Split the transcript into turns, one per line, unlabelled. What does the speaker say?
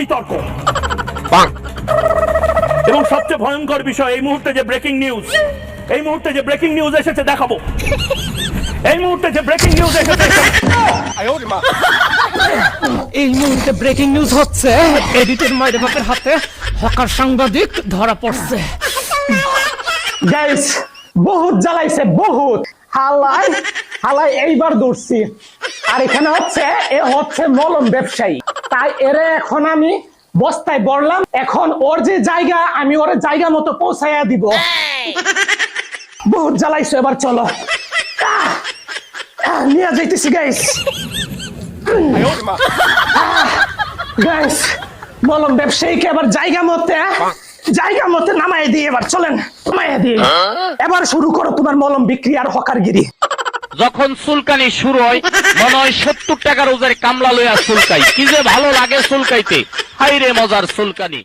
বিতর্ক। এবং সবচেয়ে ভয়ঙ্কর বিষয়, এই মুহূর্তে যে ব্রেকিং নিউজ এসেছে দেখাবো। এই মুহূর্তে যে ব্রেকিং নিউজ এসেছে,
এই মুহূর্তে ব্রেকিং নিউজ হচ্ছে, এডিটের মায়ের বাপের হাতে হকার সাংবাদিক ধরা পড়ছে।
গাইস বহুত জ্বালাইছে, বহুত হালাই হালাই এইবার দৌড়ছি। আর এখানে হচ্ছে এ হচ্ছে মলম ব্যবসায়ী, তাই এরে এখন আমি বস্তায় বললাম। এখন ওর যে জায়গা, আমি ওর জায়গা মতো পৌঁছাইয়া দিব। বহুত জ্বালাইছো, এবার চলো নিয়ে যাইতেছি গাইস। গাইস মলম ব্যবসায়ীকে এবার জায়গা মতে নামাই দিয়ে এবার চলেন, নামাইয়া দিয়ে এবার শুরু করো তোমার মলম বিক্রি আর হকারগিরি।
যখন চুলকানি শুরু হয় মনে হয় 70 টাকা রোজের কামলা লইয়া চুলকাই, কি যে ভালো লাগে চুলকাইতে, হাই রে মজার চুলকানি।